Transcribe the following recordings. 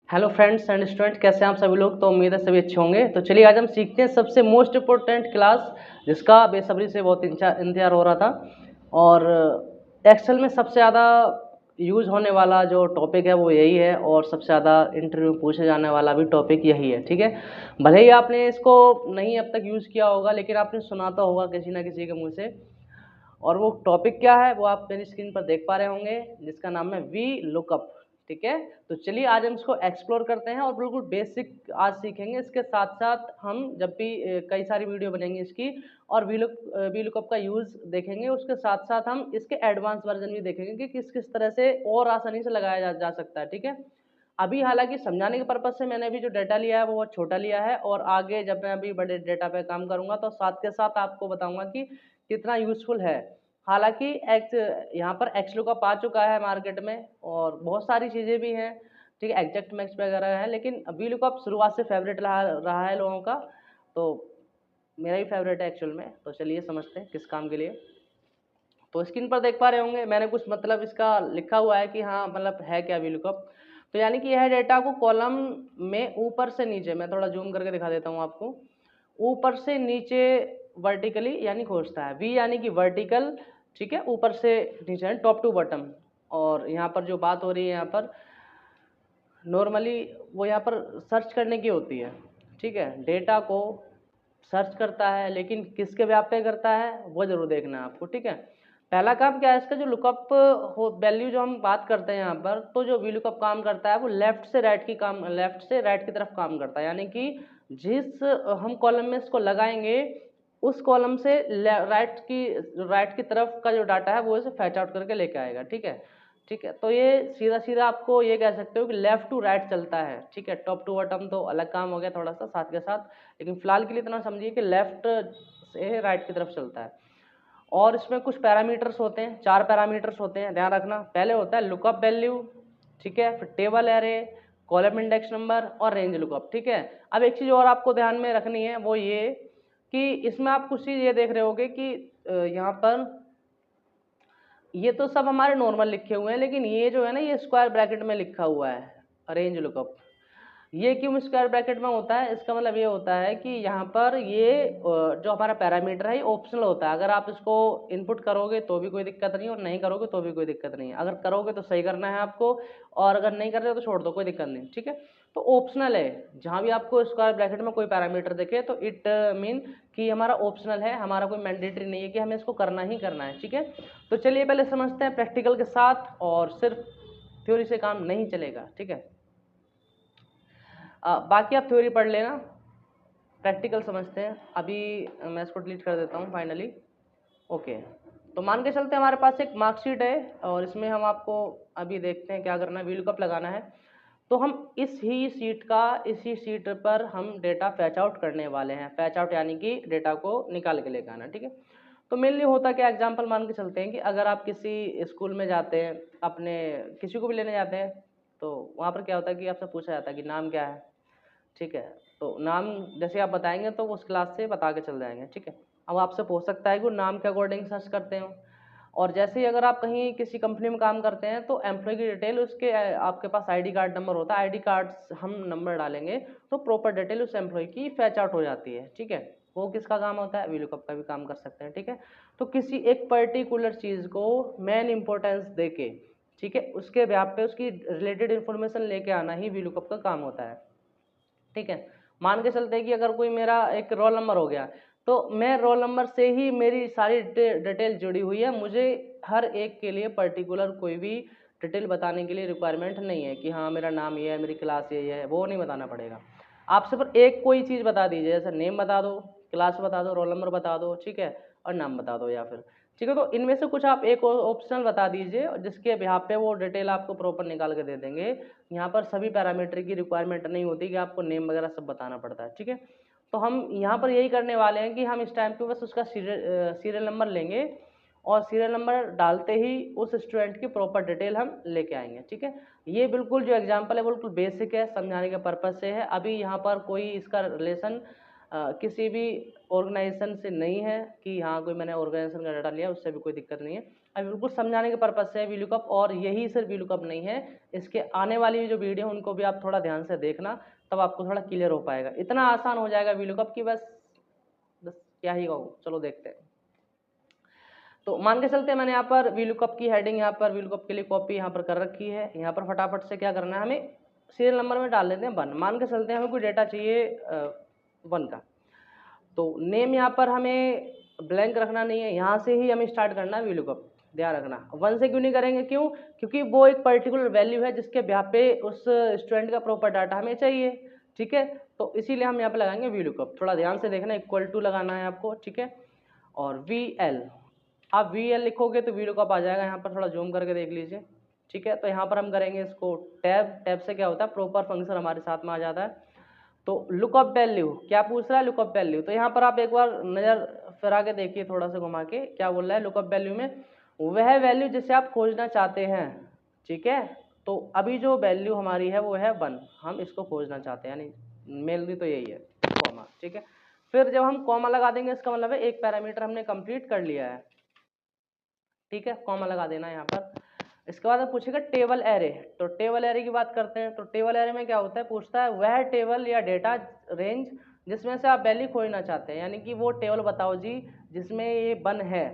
Hello friends and student, कैसे हैं आप सभी लोग। तो उम्मीद है सभी अच्छे होंगे। तो चलिए आज हम सीखते हैं सबसे मोस्ट इम्पोर्टेंट क्लास, जिसका बेसब्री से बहुत इंतजार हो रहा था। और एक्सेल में सबसे ज़्यादा यूज़ होने वाला जो टॉपिक है वो यही है, और सबसे ज़्यादा इंटरव्यू में पूछे जाने वाला भी टॉपिक यही है। ठीक है, भले ही आपने इसको नहीं अब तक यूज़ किया होगा, लेकिन आपने सुना तो होगा किसी ना किसी के मुँह से। और वो टॉपिक क्या है वो आप मेरी स्क्रीन पर देख पा रहे होंगे, जिसका नाम है वी लुकअप। ठीक है, तो चलिए आज हम इसको एक्सप्लोर करते हैं और बिल्कुल बेसिक आज सीखेंगे। इसके साथ साथ हम जब भी कई सारी वीडियो बनेंगी इसकी, और वी लुकअप का यूज़ देखेंगे, उसके साथ साथ हम इसके एडवांस वर्जन भी देखेंगे कि किस किस तरह से और आसानी से लगाया जा सकता है। ठीक है, अभी हालांकि समझाने के पर्पज से मैंने अभी जो डेटा लिया है वो बहुत छोटा लिया है, और आगे जब मैं अभी बड़े डेटा पे काम करूंगा तो साथ के साथ आपको बताऊंगा कि कितना यूजफुल है। हालांकि एक्स यहाँ पर एक्स लुकअप आ चुका है मार्केट में, और बहुत सारी चीज़ें भी हैं। ठीक है, एग्जैक्ट मैक्स वगैरह है, लेकिन वी लुकअप शुरुआत से फेवरेट रहा है लोगों का। तो मेरा भी फेवरेट है एक्चुअल में। तो चलिए समझते हैं किस काम के लिए। तो स्क्रीन पर देख पा रहे होंगे मैंने कुछ मतलब इसका लिखा हुआ है कि हाँ मतलब है क्या वी लुकअप। तो यानी कि यह डेटा को कॉलम में ऊपर से नीचे, मैं थोड़ा जूम करके दिखा देता हूँ आपको, ऊपर से नीचे वर्टिकली यानी खोजता है। वी यानी कि वर्टिकल, ठीक है, ऊपर से नीचे टॉप टू बॉटम। और यहाँ पर जो बात हो रही है यहाँ पर नॉर्मली वो यहाँ पर सर्च करने की होती है। ठीक है, डेटा को सर्च करता है, लेकिन किसके व्याप पे करता है वो जरूर देखना है आपको। ठीक है, पहला काम क्या है इसका, जो लुकअप हो वैल्यू जो हम बात करते हैं यहाँ पर, तो जो वी लुकअप काम करता है वो लेफ्ट से राइट की तरफ काम करता है। यानी कि जिस हम कॉलम में इसको लगाएंगे, उस कॉलम से राइट की तरफ का जो डाटा है वो इसे फैच आउट करके लेके आएगा। ठीक है, ठीक है, तो ये सीधा सीधा आपको ये कह सकते हो कि लेफ्ट टू राइट चलता है। ठीक है, टॉप टू बॉटम तो अलग काम हो गया थोड़ा सा साथ के साथ, लेकिन फिलहाल के लिए इतना समझिए कि लेफ्ट से राइट की तरफ चलता है। और इसमें कुछ पैरामीटर्स होते हैं, 4 पैरामीटर्स होते हैं, ध्यान रखना। पहले होता है लुकअप वैल्यू, ठीक है, फिर table array, column index number और रेंज लुकअप। ठीक है, अब एक चीज़ और आपको ध्यान में रखनी है, वो ये कि इसमें आप कुछ चीज़ ये देख रहे होगे कि यहाँ पर ये तो सब हमारे नॉर्मल लिखे हुए हैं, लेकिन ये जो है ना ये स्क्वायर ब्रैकेट में लिखा हुआ है रेंज लुकअप। ये क्यों स्क्वायर ब्रैकेट में होता है, इसका मतलब ये होता है कि यहाँ पर ये जो हमारा पैरामीटर है ये ऑप्शनल होता है। अगर आप इसको इनपुट करोगे तो भी कोई दिक्कत नहीं, और नहीं करोगे तो भी कोई दिक्कत नहीं है। अगर करोगे तो सही करना है आपको, और अगर नहीं कर रहे हो तो छोड़ दो, कोई दिक्कत नहीं। ठीक है, तो ऑप्शनल है। जहाँ भी आपको स्क्वायर ब्रैकेट में कोई पैरामीटर दिखे तो इट मीन कि हमारा ऑप्शनल है, हमारा कोई मैंडेटरी नहीं है कि हमें इसको करना ही करना है। ठीक है, तो चलिए पहले समझते हैं प्रैक्टिकल के साथ, और सिर्फ थ्योरी से काम नहीं चलेगा। ठीक है, बाकी आप थ्योरी पढ़ लेना, प्रैक्टिकल समझते हैं। अभी मैं इसको डिलीट कर देता हूँ फाइनली। ओके, तो मान के चलते हैं हमारे पास एक मार्कशीट है, और इसमें हम आपको अभी देखते हैं क्या करना है, वी लुकअप लगाना है। तो हम इसी सीट पर हम डेटा फैच आउट करने वाले हैं। फैच आउट यानी कि डेटा को निकाल के लेकर आना। ठीक है, तो मेनली होता क्या, एग्जांपल मान के चलते हैं कि अगर आप किसी स्कूल में जाते हैं, अपने किसी को भी लेने जाते हैं, तो वहाँ पर क्या होता है कि आपसे पूछा जाता है कि नाम क्या है। ठीक है, तो नाम जैसे आप बताएंगे तो उस क्लास से बता के चल जाएंगे। ठीक है, अब आपसे पूछ सकता है कि वो नाम के अकॉर्डिंग सर्च करते हो। और जैसे ही अगर आप कहीं किसी कंपनी में काम करते हैं तो एम्प्लॉय की डिटेल उसके आपके पास आईडी कार्ड नंबर होता है, आईडी कार्ड हम नंबर डालेंगे तो प्रॉपर डिटेल उस एम्प्लॉय की फैच आउट हो जाती है। ठीक है, वो किसका काम होता है, वी लुकअप का भी काम कर सकते हैं। ठीक है, तो किसी एक पर्टिकुलर चीज़ को मेन इंपॉर्टेंस देके, ठीक है, उसके व्याप पे उसकी रिलेटेड इन्फॉर्मेशन लेके आना ही वी लुकअप का काम होता है। ठीक है, मान के चलते हैं कि अगर कोई मेरा एक रोल नंबर हो गया, तो मैं रोल नंबर से ही मेरी सारी डिटेल जुड़ी हुई है। मुझे हर एक के लिए पर्टिकुलर कोई भी डिटेल बताने के लिए रिक्वायरमेंट नहीं है कि हाँ मेरा नाम ये है, मेरी क्लास ये है, वो नहीं बताना पड़ेगा। आप सिर्फ एक कोई चीज़ बता दीजिए, जैसे नेम बता दो, क्लास बता दो, रोल नंबर बता दो, ठीक है, और नाम बता दो या फिर। ठीक है, तो इनमें से कुछ आप एक ऑप्शनल बता दीजिए, जिसके बिहाफ पे वो डिटेल आपको प्रॉपर निकाल के दे देंगे। यहाँ पर सभी पैरामीटर की रिक्वायरमेंट नहीं होती कि आपको नेम वगैरह सब बताना पड़ता है। ठीक है, तो हम यहाँ पर यही करने वाले हैं कि हम इस टाइम पे बस उसका सीरियल नंबर लेंगे, और सीरियल नंबर डालते ही उस स्टूडेंट की प्रॉपर डिटेल हम लेके आएंगे। ठीक है, ये बिल्कुल जो एग्जांपल है बिल्कुल बेसिक है, समझाने के पर्पज़ से है। अभी यहाँ पर कोई इसका रिलेशन किसी भी ऑर्गेनाइजेशन से नहीं है कि हाँ कोई मैंने ऑर्गेनाइजेशन का डाटा लिया, उससे भी कोई दिक्कत नहीं है। अभी बिल्कुल समझाने के पर्पज से वी लुकअप, और यही सिर्फ वी लुकअप नहीं है, इसके आने वाली जो वीडियो उनको भी आप थोड़ा ध्यान से देखना, तब आपको थोड़ा क्लियर हो पाएगा। इतना आसान हो जाएगा वी लुकअप की, बस क्या ही कहूँ। चलो देखते हैं। तो मान के चलते हैं मैंने यहाँ पर वी लुकअप की हेडिंग, यहाँ पर वी लुकअप के लिए कॉपी यहाँ पर कर रखी है। यहाँ पर फटाफट से क्या करना है, हमें सीरियल नंबर में डाल देते हैं 1। मान के चलते हैं हमें कोई डेटा चाहिए 1 का, तो नेम यहाँ पर हमें ब्लैंक रखना नहीं है, यहाँ से ही हमें स्टार्ट करना है वी लुकअप। ध्यान रखना 1 से क्यों नहीं करेंगे, क्यों, क्योंकि वो एक पर्टिकुलर वैल्यू है जिसके ब्याह पे उस स्टूडेंट का प्रॉपर डाटा हमें चाहिए। ठीक है, तो इसीलिए हम यहाँ पे लगाएंगे वी लुकअप। थोड़ा ध्यान से देखना, इक्वल टू लगाना है आपको। ठीक है, और वी एल, आप वी एल लिखोगे तो वी लुकअप आ जाएगा। यहाँ पर थोड़ा जूम करके देख लीजिए। ठीक है, तो यहाँ पर हम करेंगे इसको टैब। टैब से क्या होता है, प्रॉपर फंक्शन हमारे साथ में आ जाता है। तो लुकअप वैल्यू क्या पूछ रहा है, लुकअप वैल्यू। तो यहाँ पर आप एक बार नज़र फिरा के देखिए, थोड़ा सा घुमा के, क्या बोल रहा है लुकअप वैल्यू में, वह वैल्यू जिसे आप खोजना चाहते हैं। ठीक है, तो अभी जो वैल्यू हमारी है वो है 1, हम इसको खोजना चाहते हैं, यानी मेल भी तो यही है, कॉमा। ठीक है, फिर जब हम कॉमा लगा देंगे इसका मतलब है एक पैरामीटर हमने कंप्लीट कर लिया है। ठीक है, कॉमा लगा देना यहाँ पर। इसके बाद पूछेगा टेबल एरे। तो टेबल एरे की बात करते हैं। तो टेबल एरे में क्या होता है, पूछता है वह टेबल या डेटा रेंज जिसमें से आप वैल्यू खोजना चाहते हैं, यानी कि वो टेबल बताओ जी जिसमें ये 1 है।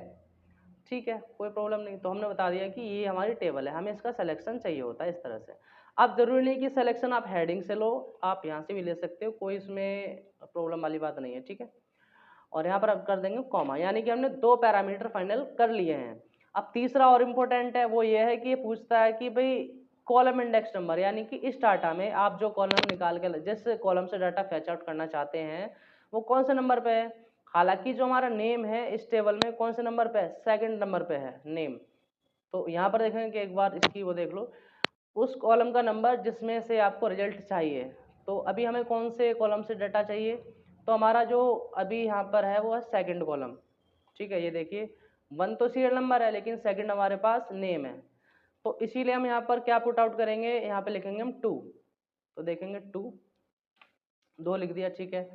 ठीक है, कोई प्रॉब्लम नहीं। तो हमने बता दिया कि ये हमारी टेबल है, हमें इसका सिलेक्शन चाहिए होता है इस तरह से। अब जरूरी नहीं कि सिलेक्शन आप हेडिंग से लो, आप यहाँ से भी ले सकते हो, कोई इसमें प्रॉब्लम वाली बात नहीं है। ठीक है, और यहाँ पर अब कर देंगे कॉमा, यानी कि हमने 2 पैरामीटर फाइनल कर लिए हैं। अब तीसरा और इम्पोर्टेंट है, वो ये है कि ये पूछता है कि भाई कॉलम इंडेक्स नंबर, यानी कि इस डाटा में आप जो कॉलम निकाल के, जिस कॉलम से डाटा फैच आउट करना चाहते हैं, वो कौन से नंबर पे है। हालांकि जो हमारा नेम है इस टेबल में कौन से नंबर पे है, 2nd नंबर पे है नेम। तो यहाँ पर देखेंगे कि एक बार इसकी वो देख लो, उस कॉलम का नंबर जिसमें से आपको रिजल्ट चाहिए। तो अभी हमें कौन से कॉलम से डाटा चाहिए, तो हमारा जो अभी यहाँ पर है वो है 2nd कॉलम। ठीक है, ये देखिए 1 तो सीरियल नंबर है, लेकिन 2nd हमारे पास नेम है। तो इसीलिए हम यहाँ पर क्या पुट आउट करेंगे, यहाँ पे लिखेंगे हम 2। तो देखेंगे 2 लिख दिया। ठीक है,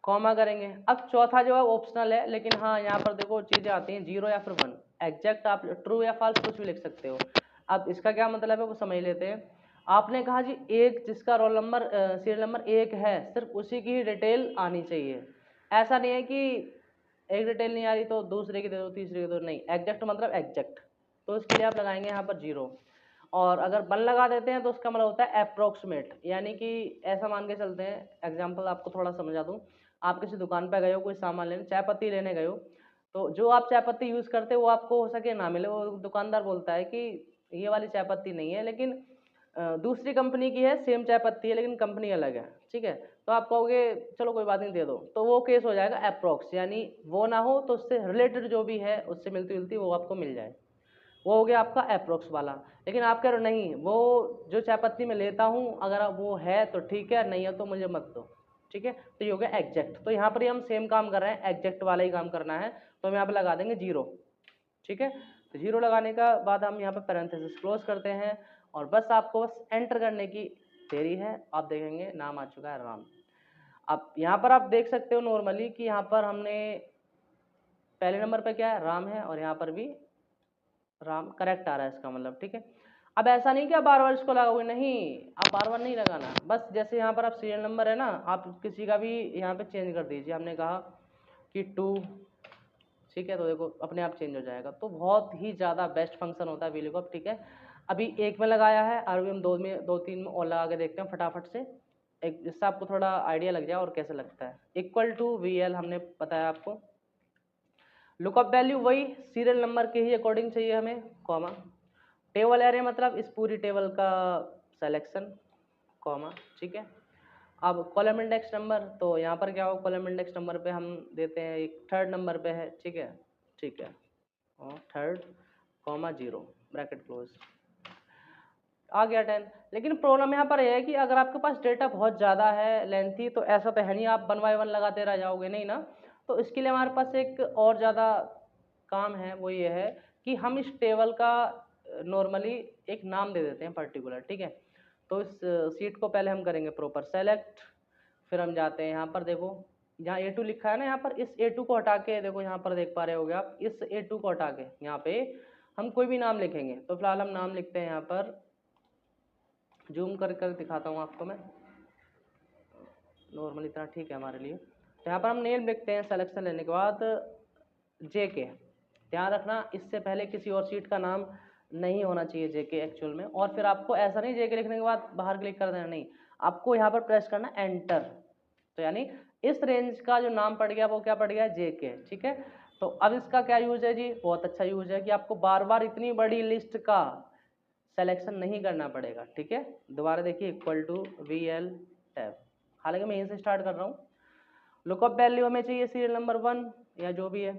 कॉमा करेंगे। अब चौथा जो है ऑप्शनल है, लेकिन हाँ यहाँ पर देखो चीज़ें आती हैं 0 या फिर 1, एग्जैक्ट आप ट्रू या फॉल्स कुछ भी लिख सकते हो। अब इसका क्या मतलब है वो समझ लेते हैं। आपने कहा जी एक जिसका रोल नंबर सीरियल नंबर 1 है, सिर्फ उसी की ही डिटेल आनी चाहिए। ऐसा नहीं है कि एक डिटेल नहीं आ रही तो दूसरे की दे दो, तीसरे की दे दो, नहीं, एग्जैक्ट मतलब एग्जैक्ट। तो इसके लिए आप लगाएंगे यहाँ पर 0, और अगर 1 लगा देते हैं तो उसका मतलब होता है अप्रोक्सीमेट, यानी कि ऐसा मान के चलते हैं। एग्जाम्पल आपको थोड़ा समझा दूँ, आप किसी दुकान पर गए हो कोई सामान लेने, चाय पत्ती लेने गए हो, तो जो आप चाय पत्ती यूज़ करते हो वो आपको हो सके ना मिले, वो दुकानदार बोलता है कि ये वाली चाय पत्ती नहीं है, लेकिन दूसरी कंपनी की है, सेम चाय पत्ती है लेकिन कंपनी अलग है। ठीक है, तो आप कहोगे चलो कोई बात नहीं दे दो, तो वो केस हो जाएगा अप्रोक्स, यानी वो ना हो तो उससे रिलेटेड जो भी है उससे मिलती जुलती वो आपको मिल जाए, वो हो गया आपका अप्रोक्स वाला। लेकिन आप कह रहे हो नहीं, वो जो चाय पत्ती मैं लेता हूँ अगर वो है तो ठीक है, नहीं है तो मुझे मत दो। ठीक है, तो ये हो गया एग्जैक्ट। तो यहाँ पर हम सेम काम कर रहे हैं, एग्जैक्ट वाला ही काम करना है, तो हम यहाँ पर लगा देंगे 0। ठीक है, तो 0 लगाने का बाद हम यहाँ पर पैरेंथेसिस क्लोज करते हैं, और बस आपको बस एंटर करने की देरी है। आप देखेंगे नाम आ चुका है राम। अब यहाँ पर आप देख सकते हो नॉर्मली कि यहाँ पर हमने पहले नंबर पे क्या है, राम है, और यहाँ पर भी राम करेक्ट आ रहा है इसका मतलब। ठीक है, अब ऐसा नहीं कि आप बार बार इसको लगाओगे, नहीं, आप बार बार नहीं लगाना। बस जैसे यहाँ पर आप सीरियल नंबर है ना, आप किसी का भी यहाँ पे चेंज कर दीजिए। हमने कहा कि 2, ठीक है, तो देखो अपने आप चेंज हो जाएगा। तो बहुत ही ज़्यादा बेस्ट फंक्शन होता है वीलुकअप। ठीक है, अभी 1 में लगाया है, और अभी हम 2 में 2-3 में और लगा के देखते हैं फटाफट से, एक जिससे आपको थोड़ा आइडिया लग जाए और कैसे लगता है। इक्वल टू वी एल हमने बताया आपको, लुकअप वैल्यू वही सीरियल नंबर के ही अकॉर्डिंग चाहिए हमें, कॉमा। टेबल एरे मतलब इस पूरी टेबल का सिलेक्शन, कॉमा। ठीक है, अब कॉलम इंडेक्स नंबर, तो यहाँ पर क्या हो, कॉलम इंडेक्स नंबर पे हम देते हैं एक 3rd नंबर पे है। ठीक है, ठीक है, और 3rd, कॉमा 0, ब्रैकेट क्लोज, आ गया 10। लेकिन प्रॉब्लम यहाँ पर यह है कि अगर आपके पास डेटा बहुत ज़्यादा है, लेंथी, तो ऐसा तो है नहीं आप 1 बाय 1 लगाते रह जाओगे, नहीं ना। तो इसके लिए हमारे पास एक और ज़्यादा काम है, वो ये है कि हम इस टेबल का नॉर्मली एक नाम दे देते हैं पर्टिकुलर। ठीक है, तो इस सीट को पहले हम करेंगे प्रॉपर सेलेक्ट, फिर हम जाते हैं यहाँ पर, देखो जहाँ A2 लिखा है ना, यहाँ पर इस A2 को हटा के, देखो यहाँ पर देख पा रहे होगे आप, इस A2 को हटा के यहाँ पे हम कोई भी नाम लिखेंगे। तो फिलहाल हम नाम लिखते हैं यहाँ पर, जूम कर कर दिखाता हूँ आपको मैं, नॉर्मल इतना ठीक है हमारे लिए। तो यहाँ पर हम नेम लिखते हैं, सिलेक्शन लेने के बाद JK, ध्यान रखना इससे पहले किसी और सीट का नाम नहीं होना चाहिए JK एक्चुअल में। और फिर आपको ऐसा नहीं JK लिखने के बाद बाहर क्लिक कर देना, नहीं, आपको यहाँ पर प्रेस करना एंटर। तो यानी इस रेंज का जो नाम पड़ गया वो क्या पड़ गया, JK, ठीक है। तो अब इसका क्या यूज है जी, बहुत अच्छा यूज है कि आपको बार बार इतनी बड़ी लिस्ट का सिलेक्शन नहीं करना पड़ेगा, ठीक है। दोबारा देखिए, इक्वल टू VL टैब, हालांकि मैं यहीं से स्टार्ट कर रहा हूँ। लुकअप वैल्यू हमें चाहिए सीरियल नंबर 1 या जो भी है,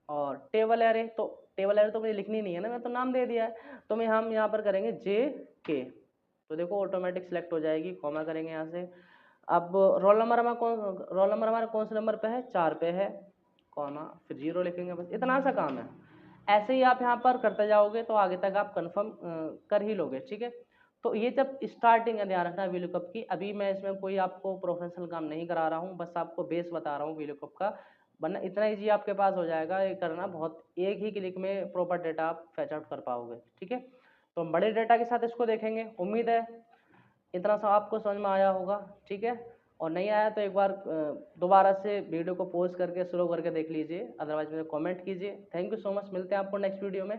और टेबल एरे, तो टेबल एरे तो मुझे लिखनी नहीं है ना, मैं तो नाम दे दिया है। तो मैं हम यहाँ पर करेंगे JK, तो देखो ऑटोमेटिक सिलेक्ट हो जाएगी, कॉमा करेंगे यहाँ से। अब रोल नंबर हमारा कौन से नंबर पे है, 4 पे है, कॉमा फिर 0 लिखेंगे, बस इतना सा काम है। ऐसे ही आप यहाँ पर करते जाओगे तो आगे तक आप कंफर्म कर ही लोगे, ठीक है। तो ये जब स्टार्टिंग है, ध्यान रखना VLOOKUP की। अभी मैं इसमें कोई आपको प्रोफेशनल काम नहीं करा रहा हूँ, बस आपको बेस बता रहा हूँ VLOOKUP का, वरना इतना ईजी आपके पास हो जाएगा ये करना, बहुत एक ही क्लिक में प्रॉपर डेटा आप फैच आउट कर पाओगे, ठीक है। तो हम बड़े डेटा के साथ इसको देखेंगे। उम्मीद है इतना सा आपको समझ में आया होगा, ठीक है। और नहीं आया तो एक बार दोबारा से वीडियो को पॉज करके स्लो करके देख लीजिए, अदरवाइज मुझे कमेंट कीजिए। थैंक यू सो मच, मिलते हैं आपको नेक्स्ट वीडियो में।